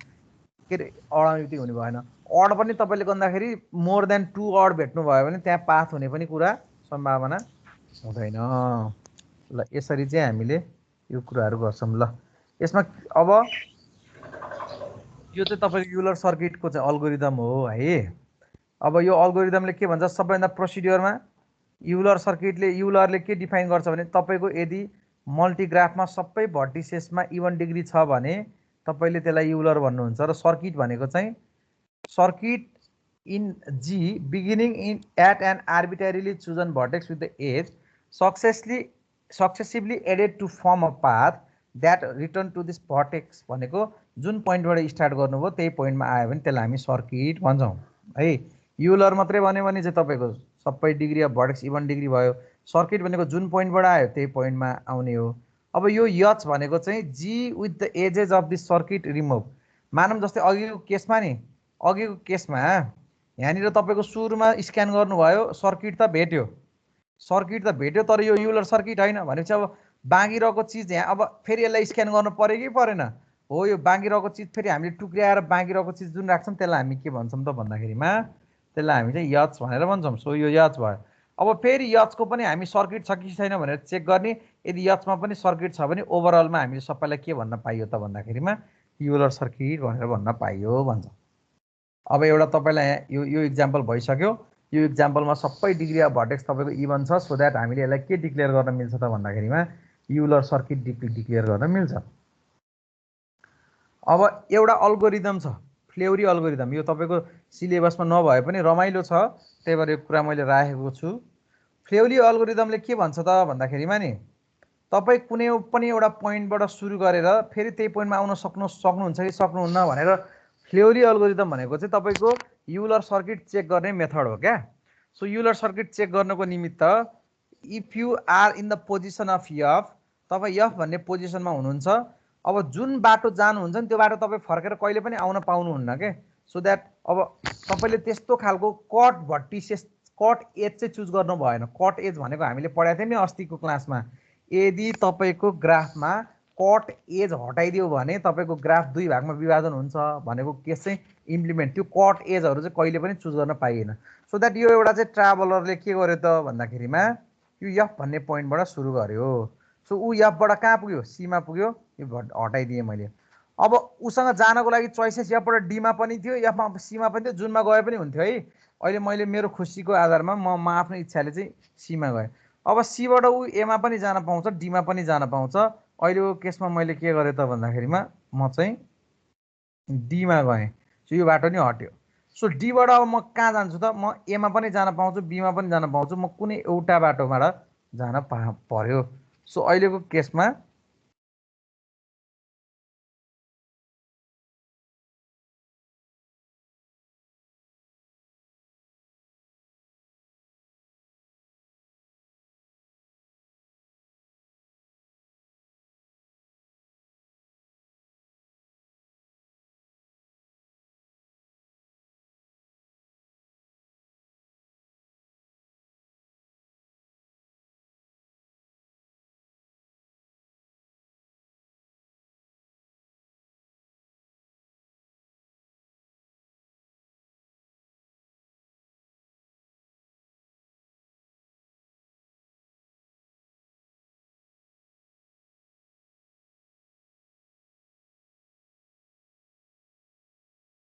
के रे अड आउने बित्तिकै हुने भएन। अड पनि तपाईले गर्दाखेरि मोर देन 2 अड भेट्नु भयो भने त्यहाँ पाथ हुने पनि कुरा सम्भावना हुँदैन। ल यसरी चाहिँ हामीले यो कुराहरु गर्छौं। ल यसमा अब यो चाहिँ तपाईको युलर सर्किटको चाहिँ अल्गोरिदम हो है। अब यो अल्गोरिदमले के भन्छ, सबैभन्दा प्रोसिड्युरमा युलरले के डिफाइन गर्छ भने तपाईको यदि मल्टिग्राफमा सबै भर्टिसेसमा इवन डिग्री छ भने तपाईले त्यसलाई युलर भन्नुहुन्छ, र सर्किट भनेको चाहिँ circuit in G beginning in at an arbitrarily chosen vertex with the edge successively added to form a path that return to this vertex भनेको जुन पोइन्टबाट स्टार्ट गर्नुभयो त्यही पोइन्टमा आयो भने त्यसलाई हामी सर्किट भन्छौँ है। युलर मात्रै भन्यो भने चाहिँ तपाईको सबै degree of vertex even degree भयो। सर्किट भनेको जुन पोइन्टबाट आयो त्यही पोइन्टमा आउने हो। अब यो यच भनेको चाहिँ G with the edges of this circuit remove. मानौँ जस्तै अघिको केसमा यहाँनिर तपाईको सुरुमा स्क्यान गर्नुभयो, सर्किट त भेट्यो, तर यो युलर सर्किट होइन भनेपछि अब बाँकी रहेको चिज यहाँ अब फेरि यसलाई स्क्यान गर्नु पर्यो कि परेन? हो, यो बाँकी रहेको चिज फेरि हामीले टुक्र्याएर बाँकी रहेको चिज जुन राख्छौँ त्यसलाई हामी के भन्छौँ त भन्दाखेरिमा त्यसलाई हामी चाहिँ यच भनेर भन्छौँ। सो यो यच भयो। अब फेरि यचको पनि हामी सर्किट छ कि छैन भनेर चेक गर्ने। यदि यचमा पनि सर्किट छ भने ओभरअलमा हामीले सबैलाई के भन्न पाइयो त भन्दाखेरिमा युलर सर्किट भनेर भन्न पाइयो भन्छ। अब एउटा तपाईलाई यो इक्जाम्पल भइसक्यो। यो इक्जाम्पलमा सबै डिग्री अफ भर्टेक्स तपाईको इभन छ, सो द्याट हामीले यसलाई के डिक्लेयर गर्न मिल्छ त भन्दाखेरिमा युलर सर्किट डिक्लेयर गर्न मिल्छ। अब एउटा अल्गोरिदम छ, फ्लेउरी अल्गोरिदम। यो तपाईको सिलेबसमा नभए पनि रमाइलो छ, त्यही भएर यो कुरा मैले राखेको छु। फ्लेउरी अल्गोरिदमले के भन्छ त भन्दाखेरिमा नि तपाईँ कुनै पनि एउटा पोइन्टबाट सुरु गरेर फेरि त्यही पोइन्टमा आउन सक्नुहुन्छ कि सक्नुहुन्न भनेर फ्लेउरी अल्गोरिदम भनेको चाहिँ तपाईँको युलर सर्किट चेक गर्ने मेथड हो क्या। सो युलर सर्किट चेक गर्नको निमित्त if you are in the position of F, तपाईँ यफ भन्ने पोजिसनमा हुनुहुन्छ, अब जुन बाटो जानुहुन्छ नि त्यो बाटो तपाईँ फर्केर कहिले पनि आउन पाउनुहुन्न के। सो द्याट अब तपाईँले त्यस्तो खालको कट भर्टिसेस कट एज चाहिँ चुज गर्नु भएन। कट एज भनेको हामीले पढाएको थियौँ नि अस्तिको क्लासमा, यदि तपाईँको ग्राफमा कट एज हटाइदियो भने तपाईँको ग्राफ दुई भागमा विभाजन हुन्छ भनेको केस चाहिँ इम्प्लिमेन्ट, त्यो कट एजहरू चाहिँ कहिले पनि चुज गर्न पाइएन। सो द्याट यो एउटा चाहिँ ट्राभलरले के गर्यो त भन्दाखेरिमा यो यफ भन्ने पोइन्टबाट सुरु गर्यो। सो ऊ यफबाट कहाँ पुग्यो, सीमा पुग्यो, यो हटाइदिएँ मैले। अब उसँग जानको लागि चोइसेस यफबाट डीमा पनि थियो, यफमा सीमा पनि थियो, जुनमा गए पनि हुन्थ्यो है। अहिले मैले मेरो खुसीको आधारमा म आफ्नो इच्छाले चाहिँ सीमा गएँ। अब सीबाट ऊ एमा पनि जान पाउँछ, डीमा पनि जान पाउँछ। अहिलेको केसमा मैले के गरेँ त भन्दाखेरिमा म चाहिँ डीमा गएँ। सो यो बाटो नि हट्यो। सो डीबाट अब म कहाँ जान्छु त, म एमा पनि जान पाउँछु, बीमा पनि जान पाउँछु, म कुनै एउटा बाटोबाट जान पर्यो। सो अहिलेको केसमा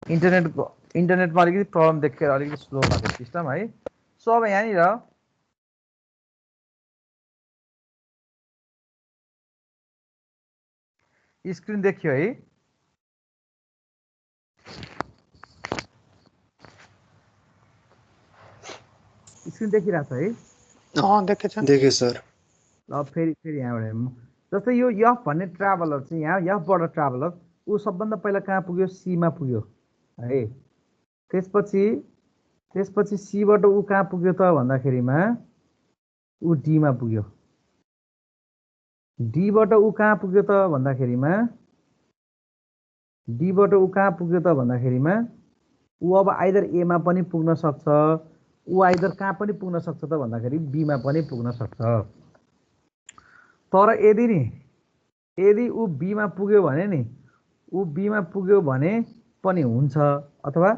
इन्टरनेटमा अलिकति प्रब्लम देखेर अलिकति स्लो भएको सिस्टम है। सो अब यहाँनिर स्क्रिन देखियो है, स्क्रिन देखिरहेको छ है? देखेँ सर। ल फेरि यहाँबाट जस्तै यो यफ भन्ने ट्राभलर चाहिँ यहाँ यफबाट ट्राभलर ऊ सबभन्दा पहिला कहाँ पुग्यो, सीमा पुग्यो है। त्यसपछि सीबाट ऊ कहाँ पुग्यो त भन्दाखेरिमा ऊ डीमा पुग्यो। डीबाट ऊ कहाँ पुग्यो त भन्दाखेरिमा ऊ अब आइदर एमा पनि पुग्न सक्छ, ऊ आइदर कहाँ पनि पुग्न सक्छ त भन्दाखेरि बीमा पनि पुग्न सक्छ। तर यदि ऊ बीमा पुग्यो भने पनि हुन्छ, अथवा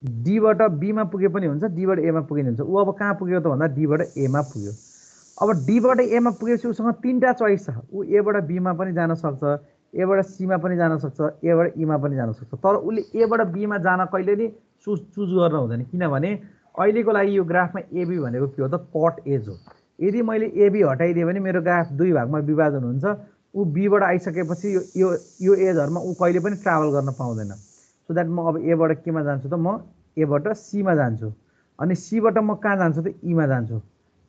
डीबाट बीमा पुगे पनि हुन्छ, डीबाट एमा पुगे पनि हुन्छ। ऊ अब कहाँ पुग्यो त भन्दा डीबाट एमा पुग्यो। अब डीबाट एमा पुगेपछि उसँग तीनटा चोइस छ, ऊ एबाट बीमा पनि जान सक्छ, एबाट सीमा पनि जान सक्छ, एबाट ईमा पनि जान सक्छ। तर उसले एबाट बीमा जान कहिले नि चुज गर्न हुँदैन, किनभने अहिलेको लागि यो ग्राफमा एबी भनेको के हो त, कट एज हो। यदि मैले एबी हटाइदिएँ भने मेरो ग्राफ दुई भागमा विभाजन हुन्छ। ऊ बीबाट आइसकेपछि यो एजहरुमा ऊ कहिले पनि ट्राभल गर्न पाउँदैन। सो द्याट म अब एबाट केमा जान्छु त, म एबाट सीमा जान्छु, अनि सीबाट म कहाँ जान्छु त, ईमा जान्छु।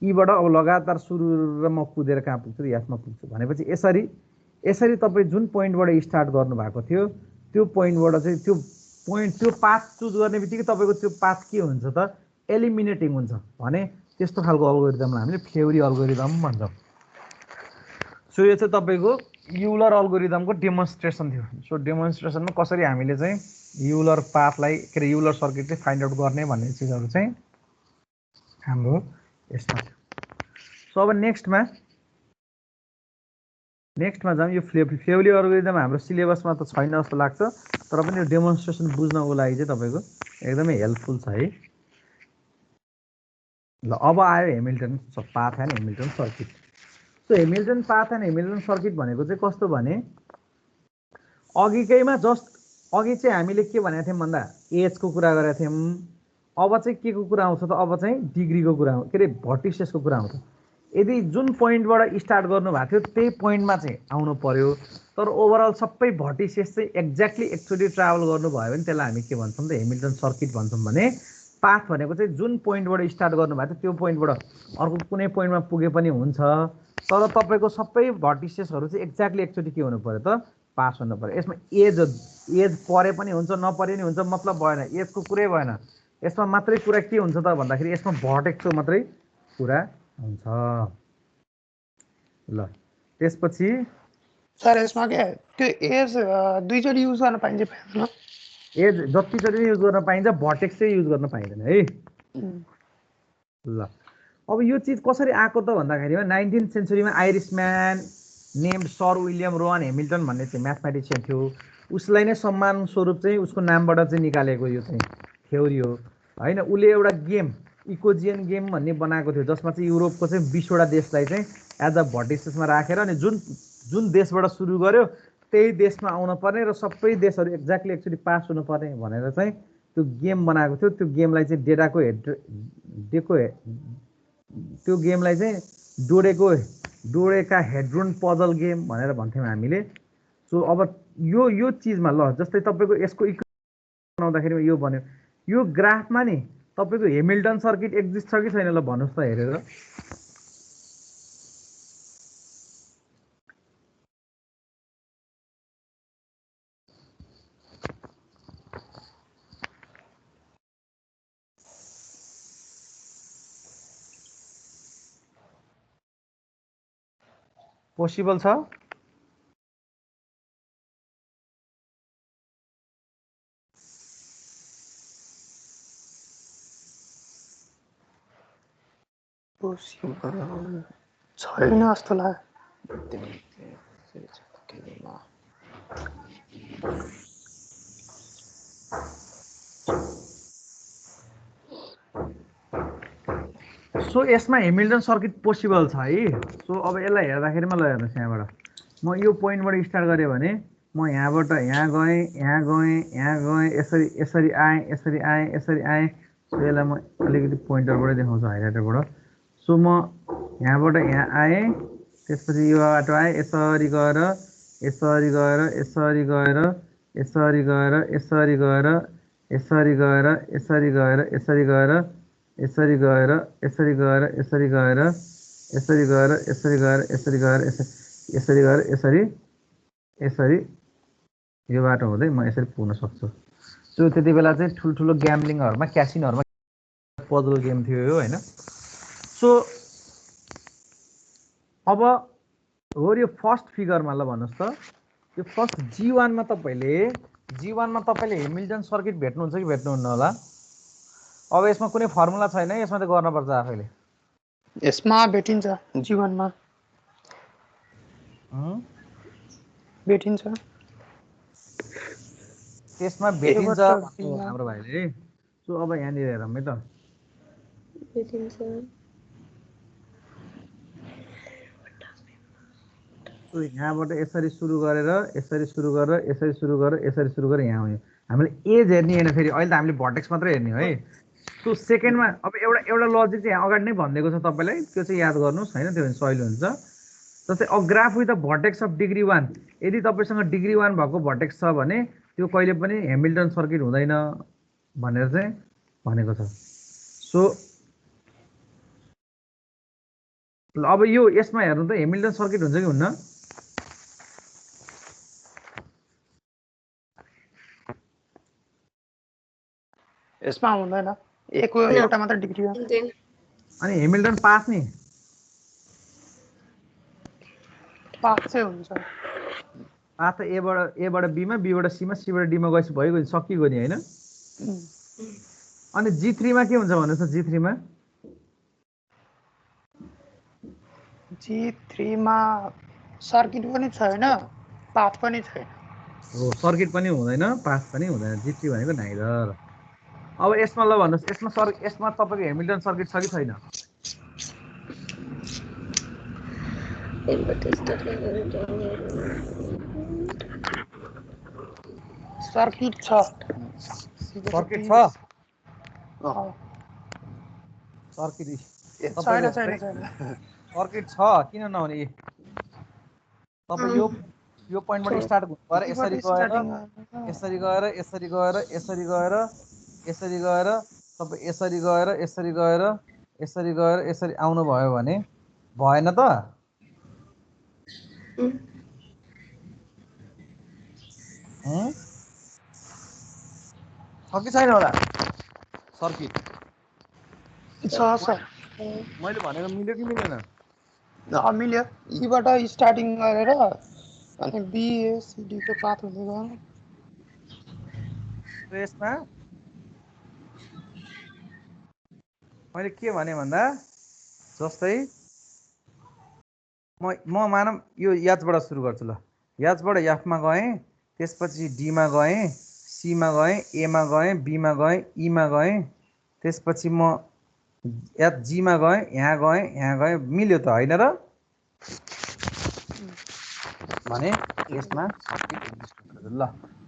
ईबाट अब लगातार सुरु र म कुदेर कहाँ पुग्छु त, यसमा पुग्छु भनेपछि यसरी तपाईँ जुन पोइन्टबाट स्टार्ट गर्नु भएको थियो त्यो पोइन्टबाट चाहिँ त्यो पाथ चुज गर्ने बित्तिकै तपाईँको त्यो पाथ के हुन्छ त, एलिमिनेटिङ हुन्छ भने त्यस्तो खालको अल्गोरिदमलाई हामीले फ्लेउरी अल्गोरिदम भन्छौँ। सो यो चाहिँ तपाईँको युलर अल्गोरिदमको डेमोन्स्ट्रेसन थियो। सो डेमोन्स्ट्रेसनमा कसरी हामीले चाहिँ युलर पाथलाई के अरे युलर सर्किट चाहिँ फाइन्ड आउट गर्ने भन्ने चिजहरू चाहिँ हाम्रो यसमा थियो। सो अब नेक्स्टमा जाउँ। यो फ्लेउरी अल्गोरिदम हाम्रो सिलेबसमा त छैन जस्तो लाग्छ, तर पनि यो डेमोन्स्ट्रेसन बुझ्नको लागि चाहिँ तपाईँको एकदमै हेल्पफुल छ है। ल अब आयो Hamilton path and Hamilton circuit. So Hamilton path and Hamilton circuit भनेको चाहिँ कस्तो भने अघि चाहिँ हामीले के भनेको थियौँ भन्दा एजको कुरा गरेका थियौँ। अब चाहिँ के को कुरा आउँछ त, अब चाहिँ डिग्रीको कुरा, के अरे भर्टिसेसको कुरा आउँछ। यदि जुन पोइन्टबाट स्टार्ट गर्नुभएको थियो त्यही पोइन्टमा चाहिँ आउनु पर्यो, तर ओभरअल सबै भर्टिसेस चाहिँ एक्ज्याक्टली एकचोटि ट्राभल गर्नुभयो भने त्यसलाई हामी के भन्छौँ त, हेमिल्टन सर्किट भन्छौँ। भने पाथ भनेको चाहिँ जुन पोइन्टबाट स्टार्ट गर्नुभएको थियो त्यो पोइन्टबाट अर्को कुनै पोइन्टमा पुगे पनि हुन्छ, तर तपाईँको सबै भर्टिसेसहरू चाहिँ एक्ज्याक्टली एकचोटि के हुनु पर्यो त पास हुनु पर्यो। यसमा एज परे पनि हुन्छ नपरे नि हुन्छ मतलब भएन, एजको कुरै भएन। यसमा मात्रै कुरा के हुन्छ त भन्दाखेरि यसमा भर्टेक्सको मात्रै कुरा हुन्छ। ल त्यसपछि सर यसमा के त्यो एज दुईचोटि युज गर्न पाइन्छ पाइँदैन? एज जतिचोटि युज गर्न पाइन्छ, भर्टेक्स चाहिँ युज गर्न पाइँदैन है। ल अब यो चिज कसरी आएको त भन्दाखेरिमा 19th सेन्चुरीमा Irishman named sir William Rowan Hamilton भन्ने चाहिँ म्याथमेटिसियन थियो। उसलाई नै सम्मान स्वरूप चाहिँ उसको नामबाट चाहिँ निकालेको यो चाहिँ थ्योरी हो होइन। उसले एउटा गेम इकोजियन गेम भन्ने बनाएको थियो जसमा चाहिँ युरोपको चाहिँ 20वटा देशलाई चाहिँ एज अ भर्टिसेसमा राखेर अनि जुन देशबाट सुरु गर्यो त्यही देशमा आउन पर्ने र सबै देशहरू एक्ज्याक्टली एकचोटि पास हुनुपर्ने भनेर चाहिँ त्यो गेम बनाएको थियो। त्यो गेमलाई चाहिँ त्यो गेमलाई चाहिँ डोडेका हेड्रोन पजल गेम भनेर भन्थ्यौँ हामीले। सो अब यो चिजमा ल जस्तै तपाईँको यसको इक्वेसन बनाउँदाखेरि यो बन्यो। यो ग्राफमा नि तपाईँको हेमिल्टन सर्किट एक्जिस्ट छ कि छैन ल भन्नुहोस् त हेरेर। पोसिबल छ? छैन जस्तो लाग्यो। सो यसमा हेमिल्टन सर्किट पोसिबल छ है। सो अब यसलाई हेर्दाखेरिमा ल हेर्नुहोस्, यहाँबाट म यो पोइन्टबाट स्टार्ट गरेँ भने म यहाँबाट यहाँ गएँ, यहाँ गएँ, यहाँ गएँ, यसरी यसरी आएँ, यसरी आएँ, यसरी आएँ। सो यसलाई म अलिकति पोइन्टरबाटै देखाउँछु, हाइलाइटरबाट। सो म यहाँबाट यहाँ आएँ, त्यसपछि यो बाटो आएँ, यसरी गएर यसरी गएर यसरी गएर यसरी गएर यसरी गएर यसरी गएर यसरी गएर यसरी गएर यसरी गएर यसरी गएर यसरी गएर यसरी गएर यसरी गएर यसरी गएर यसरी गएर यसरी यसरी यो बाटो हुँदै म यसरी पुग्न सक्छु। सो त्यति बेला चाहिँ ठुल्ठुलो ग्याम्लिङहरूमा क्यासिनोहरूमा पजल गेम थियो यो होइन। सो अब हो यो फर्स्ट फिगरमा ल भन्नुहोस् त, यो फर्स्ट G1मा तपाईँले हेमिल्टन सर्किट भेट्नुहुन्छ कि भेट्नुहुन्न होला? अब यसमा कुनै फर्मुला छैन, यसमा त गर्नुपर्छ आफैले। यसमा भेटिन्छ, जीवनमा भेटिन्छ, त्यसमा भेटिन्छ भन्नु हाम्रो भाइले। सो अब यहाँनिर हेरौँ है त, भेटिन्छ। सो यहाँबाट यसरी सुरु गरेर यसरी सुरु गरेर यसरी सुरु गरेर यसरी सुरु गरेर यहाँ आउने। हामीले एज हेर्ने होइन, फेरि अहिले त हामीले भर्टेक्स मात्रै हेर्ने है। सो सेकेन्डमा अब एउटा लजिक चाहिँ यहाँ अगाडि नै भनिदिएको छ तपाईँलाई, त्यो चाहिँ याद गर्नुहोस् होइन, त्यो भने सहिलो हुन्छ। जस्तै a graph with the vertex of degree 1, यदि तपाईँसँग डिग्री 1 भएको भर्टेक्स छ भने त्यो कहिले पनि हेमिल्टन सर्किट हुँदैन भनेर चाहिँ भनेको छ। सो ल अब यो यसमा हेर्नु त हेमिल्टन सर्किट हुन्छ कि हुन्न? यसमा हुँदैन, एउटा मात्र डिग्री हो। अनि हेमिल्टन पास नि पास चाहिँ हुन्छ। पास त एबाट बीमा, बीबाट सीमा, सीबाट डीमा गएपछि भइगयो नि, सकिगयो नि होइन। अनि G3मा के हुन्छ भन्नुहोस् त? G3मा सर्किट पनि छैन, पाथ पनि छैन। हो, सर्किट पनि हुँदैन, पास पनि हुँदैन। G3 भनेको नाइदर। अब यसमा ल भन्नुहोस्, यसमा तपाईँको हेमिल्टन सर्किट छ कि छैन? सर्किट छ। सर्किट छ? सर्किट छ, किन नहुने? तपाईँ यो पोइन्टबाट स्टार्ट भएर यसरी गएर यसरी गएर यसरी गएर यसरी गएर यसरी गएर तपाईँ यसरी गएर यसरी गएर यसरी गएर यसरी आउनुभयो भने भएन त? छ कि छैन होला सर्किट छ सर मैले भनेको मिल्यो कि मिलेन मिल्यो यीबाट स्टार्टिङ गरेर अनि बिएसिडी को पाथ हुँदै गयो यसमा मैले के भने भन्दा जस्तै म मानम यो याचबाट सुरु गर्छु ल याचबाट एफमा गएँ त्यसपछि डीमा गएँ सीमा गएँ एमा गएँ बीमा गएँ ईमा गएँ त्यसपछि म याच जीमा गएँ यहाँ गएँ मिल्यो त होइन र भने यसमा सर्किट एक्जिस्ट गर्छ ल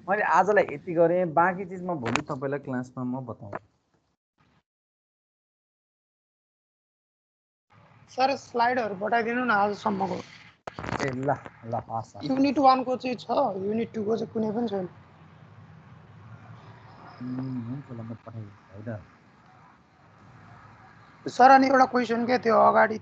मैले आजलाई यति गरेँ बाँकी चिज म भोलि तपाईँलाई क्लासमा म बताउँछु सर स्लाइडहरु पठाइदिनु न आजसम्मको ए ल ल हस् युनिट 1 को चाहिँ छ युनिट 2 को चाहिँ कुनै पनि छैन हुन्छ ल म पठाइदिन्छु होइन सर अनि एउटा क्वेसन के थियो अगाडि